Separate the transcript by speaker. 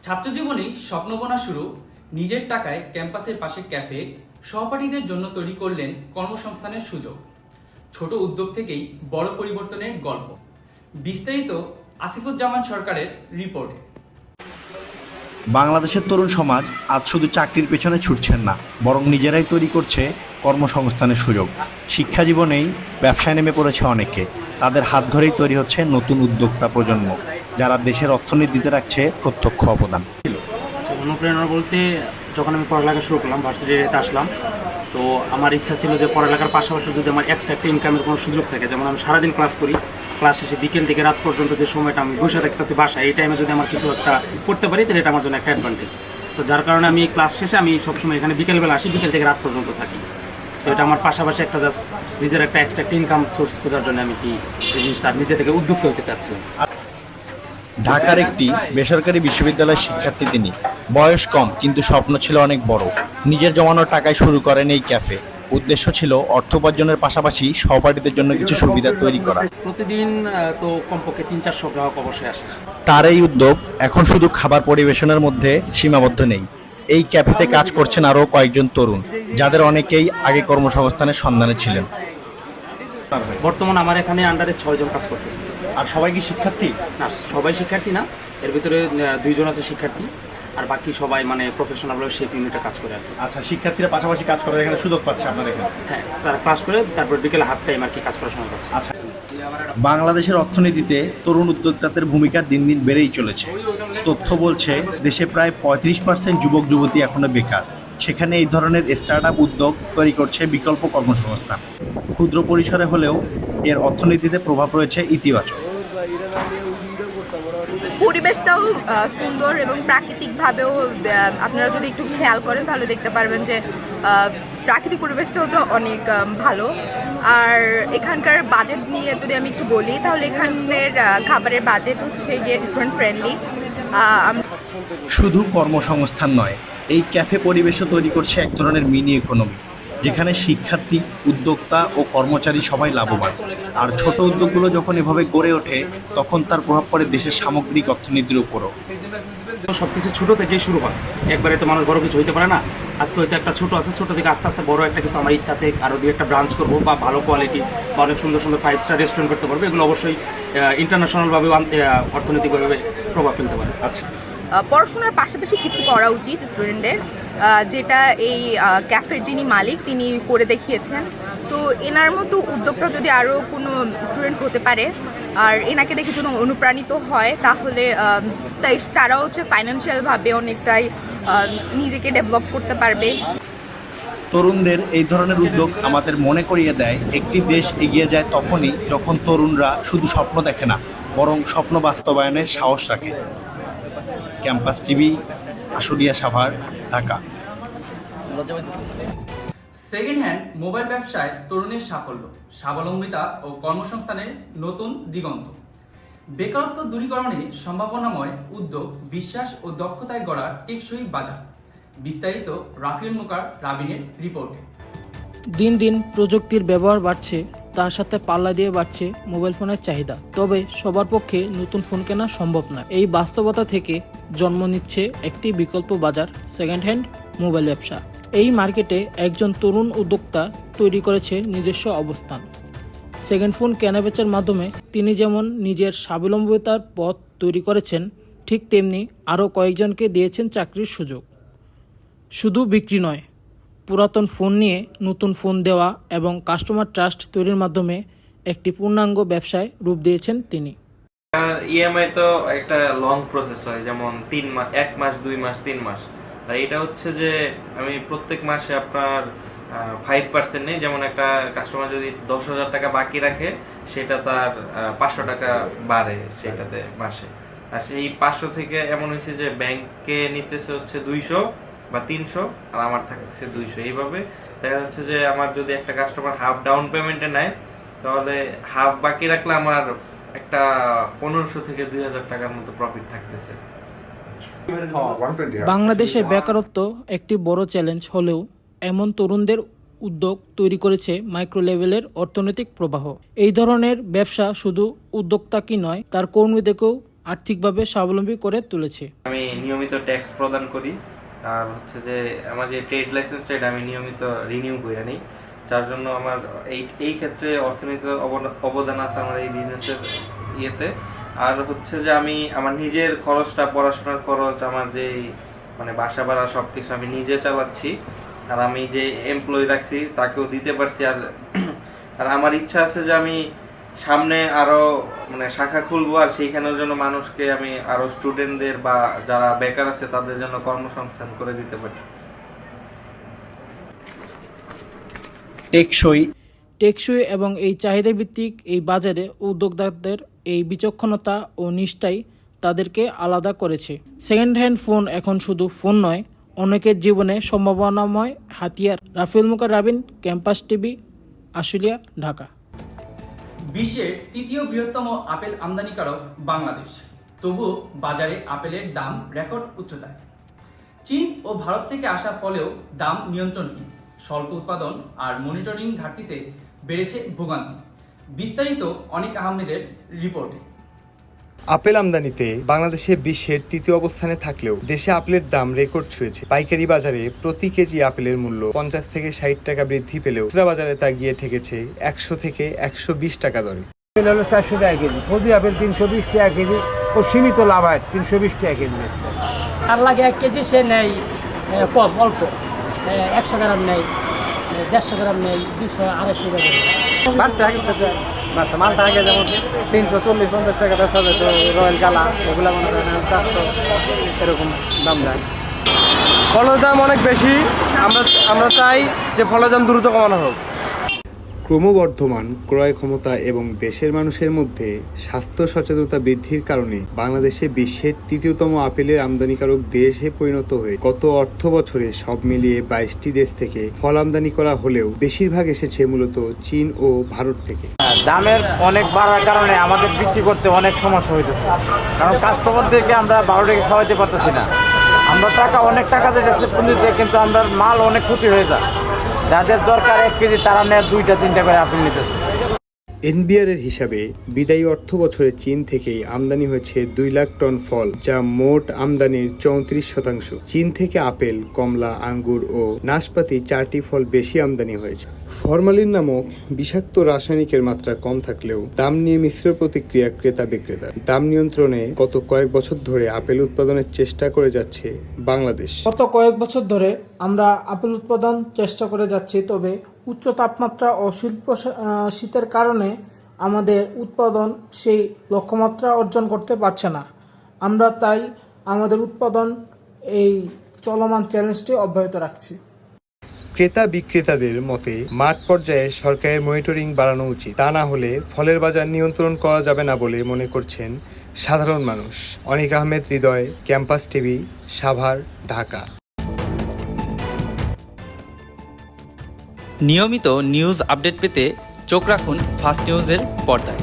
Speaker 1: ছাত্রজীবনেই স্বপ্ন বোনা শুরু, নিজের টাকায় ক্যাম্পাসের পাশে ক্যাফে, সহপাঠীদের জন্য তৈরি করলেন কর্মসংস্থানের সুযোগ। ছোট উদ্যোগ থেকেই বড় পরিবর্তনের গল্প। বিস্তারিত আসিফুজ্জামান সরকারের রিপোর্টে।
Speaker 2: বাংলাদেশের তরুণ সমাজ আজ শুধু চাকরির পেছনে ছুটছেন না, বরং নিজেরাই তৈরি করছে কর্মসংস্থানের সুযোগ। শিক্ষা জীবনেই ব্যবসায় নেমে পড়েছে অনেকে। তাদের হাত ধরেই তৈরি হচ্ছে নতুন উদ্যোক্তা প্রজন্ম, যারা দেশের অর্থনীতিতে রাখছে প্রত্যক্ষ অবদান।
Speaker 3: অনুপ্রেরণা বলতে যখন আমি পড়ালেখা শুরু করলাম, ভার্সিটিতে আসলাম, তো আমার ইচ্ছা ছিল যে পড়ালেখার পাশাপাশি যদি আমার এক্সট্রা একটা ইনকামের কোনো সুযোগ থাকে, যেমন আমি সারাদিন ক্লাস করি, ক্লাস শেষে বিকেল থেকে রাত পর্যন্ত যে সময়টা আমি বসে থাকতেছি বাসায়, এই টাইমে যদি আমার কিছু একটা করতে পারি তাহলে এটা আমার জন্য একটা অ্যাডভান্টেজ। তো যার কারণে আমি ক্লাস শেষে আমি সবসময় এখানে বিকেলবেলা আসি, বিকেল থেকে রাত পর্যন্ত থাকি। তো এটা আমার পাশাপাশি একটা জাস্ট নিজের একটা এক্সট্রা একটা ইনকাম সোর্স খোঁজার জন্য আমি কি এই জিনিসটা নিজে থেকে উদ্যোক্তা হতে চাচ্ছিলাম।
Speaker 2: ঢাকার একটি বেসরকারি বিশ্ববিদ্যালয়ের শিক্ষার্থী তিনি। বয়স কম, কিন্তু স্বপ্ন ছিল অনেক বড়। নিজের জমানো টাকায় শুরু করেন এই ক্যাফে। উদ্দেশ্য ছিল অর্থ উপার্জনের পাশাপাশি সহপাঠীদের জন্য কিছু সুবিধা তৈরি করা।
Speaker 3: প্রতিদিন তো কমপক্ষে 300-400 গ্রাহক অবশ্যই আসে।
Speaker 2: তার এই উদ্যোগ এখন শুধু খাবার পরিবেশনের মধ্যে সীমাবদ্ধ নেই। এই ক্যাফেতে কাজ করছেন আরও কয়েকজন তরুণ, যাদের অনেকেই আগে কর্মসংস্থানের সন্ধানে ছিলেন।
Speaker 3: বর্তমান আমার এখানে আন্ডারে 6 জন কাজ করতেছে।
Speaker 2: আর সবাই কি শিক্ষার্থী?
Speaker 3: না, সবাই শিক্ষার্থী না, এর ভিতরে 2 জন আছে শিক্ষার্থী, আর বাকি সবাই মানে প্রফেশনালভাবে শেফ ইউনিটে কাজ করে আর কি।
Speaker 2: আচ্ছা, শিক্ষার্থীরা পাশাপাশি কাজ করার এখানে সুযোগ পাচ্ছে আপনার এখানে?
Speaker 3: হ্যাঁ, তারা ক্লাস করে তারপর বিকেলে হাফ টাইম আর কি কাজ করার সময় পাচ্ছে।
Speaker 2: আচ্ছা, বাংলাদেশের অর্থনীতিতে তরুণ উদ্যোক্তাদের ভূমিকা দিন দিন বেড়েই চলেছে। তথ্য বলছে দেশে প্রায় 35% যুবক যুবতী এখনো বেকার। সেখানে এই ধরনের স্টার্টআপ উদ্যোগ তৈরি করছে বিকল্প কর্মসংস্থান। ক্ষুদ্র পরিসরে হলেও এর অর্থনীতিতে প্রভাব রয়েছে ইতিবাচক।
Speaker 4: পরিবেশটাও সুন্দর এবং প্রাকৃতিকভাবেও আপনারা যদি একটু খেয়াল করেন তাহলে দেখতে পারবেন যে প্রাকৃতিক পরিবেশটাও তো অনেক ভালো। আর এখানকার বাজেট নিয়ে যদি আমি একটু বলি তাহলে এখানের খাবারের বাজেট হচ্ছে গিয়ে স্টুডেন্ট ফ্রেন্ডলি।
Speaker 2: শুধু কর্মসংস্থান নয়, এই ক্যাফে পরিবেশও তৈরি করছে এক ধরনের মিনি ইকোনমি, যেখানে শিক্ষার্থী, উদ্যোক্তা ও কর্মচারী সবাই লাভবান। আর ছোট উদ্যোগগুলো যখন এভাবে গড়ে ওঠে, তখন তার প্রভাব পড়ে দেশের সামগ্রিক অর্থনীতির উপরও।
Speaker 3: সবকিছু ছোট থেকেই শুরু হয়, একবারে তো মানুষ বড় কিছু হইতে পারে না। আজকে হয়তো একটা ছোট আছে, ছোট থেকে আস্তে আস্তে বড় একটা কিছু আমার ইচ্ছা আছে, আরও 2-1টা ব্রাঞ্চ করবো বা ভালো কোয়ালিটি বা অনেক সুন্দর সুন্দর 5-স্টার রেস্টুরেন্ট করতে পারবো। এগুলো অবশ্যই ইন্টারন্যাশনালভাবে অর্থনৈতিকভাবে প্রভাব ফেলতে পারে।
Speaker 2: আচ্ছা,
Speaker 4: পড়াশোনার পাশাপাশি কিছু করা উচিত স্টুডেন্টদের, যেটা এই ক্যাফের যিনি মালিক তিনি করে দেখিয়েছেন। তো এনার মতো উদ্যোক্তা যদি আরও কোনো স্টুডেন্ট হতে পারে আর এনাকে দেখে যেন অনুপ্রাণিত হয়, তাহলে তারাও হচ্ছে ফাইন্যান্সিয়ালভাবে অনেকটাই নিজেকে ডেভেলপ করতে পারবে।
Speaker 2: তরুণদের এই ধরনের উদ্যোগ আমাদের মনে করিয়ে দেয়, একটি দেশ এগিয়ে যায় তখনই যখন তরুণরা শুধু স্বপ্ন দেখে না, বরং স্বপ্ন বাস্তবায়নের সাহস রাখে। Campus TV, Ashulia Savar, Dhaka.
Speaker 1: Second hand mobile ব্যবসায় তরুণের সাফল্য, স্বাবলম্বিতা ও কর্মসংস্থানের নতুন দিগন্ত। বেকারত্ব দূরীকরণে সম্ভাবনাময় উদ্যোগ, বিশ্বাস ও দক্ষতায় গড়া টেকসই বাজার। বিস্তারিত রাফিউল মুকার রাবিনের রিপোর্টে।
Speaker 5: দিন দিন প্রযুক্তির ব্যবহার বাড়ছে, তার সাথে পাল্লা দিয়ে বাড়ছে মোবাইল ফোনের চাহিদা। তবে সবার পক্ষে নতুন ফোন কেনা সম্ভব নয়। এই বাস্তবতা থেকে জন্ম নিচ্ছে একটি বিকল্প বাজার, সেকেন্ড হ্যান্ড মোবাইল ব্যবসা। এই মার্কেটে একজন তরুণ উদ্যোক্তা তৈরি করেছে নিজস্ব অবস্থান। সেকেন্ড ফোন কেনাবেচার মাধ্যমে তিনি যেমন নিজের স্বাবলম্বিতার পথ তৈরি করেছেন, ঠিক তেমনি আরও কয়েকজনকে দিয়েছেন চাকরির সুযোগ। শুধু বিক্রি নয়, পুরাতন ফোন নিয়ে নতুন ফোন দেওয়া এবং কাস্টমার ট্রাস্ট তৈরির মাধ্যমে একটি পূর্ণাঙ্গ ব্যবসায় রূপ দিয়েছেন তিনি।
Speaker 6: ইএমআই তো একটা লং প্রসেস হয়, যেমন 3 মাস, 1 মাস, 2 মাস, 3 মাস। আর এটা হচ্ছে যে আমি প্রত্যেক মাসে আপনার 5% নেই। যেমন একটা কাস্টমার যদি 10,000 টাকা বাকি রাখে, সেটা তার 500 টাকা বাড়ে সেটাতে মাসে। আর সেই 500 থেকে এমন হয়েছে যে ব্যাংকে নিতেছে হচ্ছে 200 বা 300, আর আমার থাকতেছে 200। এইভাবে দেখা যাচ্ছে যে আমার যদি একটা কাস্টমার হাফ ডাউন পেমেন্টে নেয়, তাহলে হাফ বাকি রাখলে আমার একটা 1500 থেকে 2000 টাকার মতো প্রফিট থাকতেছে।
Speaker 5: বাংলাদেশে বেকারত্ব একটি বড় চ্যালেঞ্জ হলেও এমন তরুণদের উদ্যোগ তৈরি করেছে মাইক্রো লেভেলের অর্থনৈতিক প্রবাহ। এই ধরনের ব্যবসা শুধু উদ্যোক্তাকে নয়, তার কর্মীদেরকেও আর্থিকভাবে স্বাবলম্বী করে তুলেছে।
Speaker 6: আমি নিয়মিত ট্যাক্স প্রদান করি, আর হচ্ছে যে আমার যে ট্রেড লাইসেন্সটা এটা আমি নিয়মিত রিনিউ করে নিই, যার জন্য আমার এই ক্ষেত্রে অর্থনৈতিক অবদান আছে আমার এই বিজনেসের ইয়েতে। আর হচ্ছে যে আমি আমার নিজের খরচটা, পড়াশোনার খরচ, আমার যে মানে বাসা ভাড়া সব কিছু আমি নিজে চালাচ্ছি, আর আমি যে এমপ্লয়ি রাখছি তাকেও দিতে পারছি। আর আমার ইচ্ছা আছে যে আমি সামনে আরো মানে শাখা খুলবো, আর সেইখানের জন্য মানুষকে আমি আরো স্টুডেন্টদের বা যারা বেকার আছে তাদের জন্য কর্মসংস্থান করে দিতে পারি।
Speaker 5: টেকসই এবং এই চাহিদা ভিত্তিক এই বাজারে উদ্যোক্তাদের এই বিচক্ষণতা ও নিষ্ঠাই তাদেরকে আলাদা করেছে। সেকেন্ড হ্যান্ড ফোন এখন শুধু ফোন নয়, অনেকের জীবনে সম্ভাবনাময় হাতিয়ার। Rafiul Mukar Rabin, campus TV, Ashulia, Dhaka.
Speaker 1: বিশ্বের তৃতীয় বৃহত্তম আপেল আমদানিকারক বাংলাদেশ, তবুও বাজারে আপেলের দাম রেকর্ড উচ্চতায়। চীন ও ভারত থেকে আসার ফলেও দাম নিয়ন্ত্রণহীন, স্বল্প উৎপাদন আর মনিটরিং ঘাটতিতে বেড়েছে ভোগান্তি। বিস্তারিত অনিক আহমেদের রিপোর্টে।
Speaker 7: আপেল আমদানিতে বাংলাদেশে বিশ্বের তৃতীয় অবস্থানে থাকলেও দেশে আপেলের দাম রেকর্ড ছুঁয়েছে। পাইকারি বাজারে প্রতি কেজি আপেলের মূল্য 50 থেকে 60 টাকা বৃদ্ধি পেলেও খুচরা বাজারে তা গিয়ে ঠেকেছে 100 থেকে 120 টাকা দরে।
Speaker 8: আপেল হলো 400 টাকা কেজি, সৌদি আপেল 320 টাকা কেজি, ও সীমিত লাভ হয় 320 টাকা কেজি।
Speaker 9: আর লাগে 1 কেজি সে নেয় কম, অল্প 100 গ্রাম নেয়, 150 গ্রাম নেয় 200-250 টাকা।
Speaker 8: বাড়ছে আগে থেকে, বাড়ছে। মালটা আগে যেমন 340-50 টাকা বেচা যেত, রয়্যাল গালা এগুলো মনে করেন 400 এরকম দাম দেয়। ফলের দাম অনেক বেশি, আমরা চাই যে ফলের দাম দ্রুত কমানো হোক।
Speaker 7: ক্রমবর্ধমান ক্রয় ক্ষমতা এবং দেশের মানুষের মধ্যে স্বাস্থ্য সচেতনতা বৃদ্ধির কারণে বাংলাদেশে বিশ্বের তৃতীয়তম আপেলের আমদানিকারক দেশে পরিণত হয়ে গত অর্থ বছরে সব মিলিয়ে 22টি দেশ থেকে ফল আমদানি করা হলেও বেশিরভাগ এসেছে মূলত চীন ও ভারত থেকে।
Speaker 8: দামের অনেক বাড়ার কারণে আমাদের বিক্রি করতে অনেক সমস্যা হইতেছে, কারণ কাস্টমারদেরকে আমরা 12 টাকা খাওয়াইতে পারতেছি না। আমরা অনেক টাকা যেতেছে পুঁজিতে, কিন্তু আমরা মাল অনেক ক্ষতি হয়ে যায়। যাদের দরকার 1 কেজি তারা নেয় 2-3টা করে আপেল নিতেছে।
Speaker 7: এনবিআর এর হিসাবে বিদায়ী অর্থ বছরে চীন থেকেই আমদানি হয়েছে 2 লাখ টন ফল, যা মোট আমদানির 34%। চীন থেকে আপেল, কমলা, আঙ্গুর ও নাশপাতি 4টি ফল বেশি আমদানি হয়েছে। ফরমালিন নামক বিষাক্ত রাসায়নিকের মাত্রা কম থাকলেও দাম নিয়ে মিশ্র প্রতিক্রিয়া ক্রেতা বিক্রেতা। দাম নিয়ন্ত্রণে গত কয়েক বছর ধরে আপেল উৎপাদনের চেষ্টা করে যাচ্ছে বাংলাদেশ।
Speaker 5: গত কয়েক বছর ধরে আমরা আপেল উৎপাদন চেষ্টা করে যাচ্ছি, তবে উচ্চ তাপমাত্রা ও শিল্প শীতের কারণে আমাদের উৎপাদন সেই লক্ষ্যমাত্রা অর্জন করতে পারছে না। আমরা তাই আমাদের উৎপাদন এই চলমান চ্যালেঞ্জটি অব্যাহত রাখছি।
Speaker 7: ক্রেতা বিক্রেতাদের মতে মাঠ পর্যায়ে সরকারের মনিটরিং বাড়ানো উচিত, তা না হলে ফলের বাজার নিয়ন্ত্রণ করা যাবে না বলে মনে করছেন সাধারণ মানুষ। অনিক আহমেদ, হৃদয়, ক্যাম্পাস টিভি, সাভার, ঢাকা।
Speaker 1: নিয়মিত নিউজ আপডেট পেতে চোখ রাখুন ফাস্ট নিউজের পর্দায়।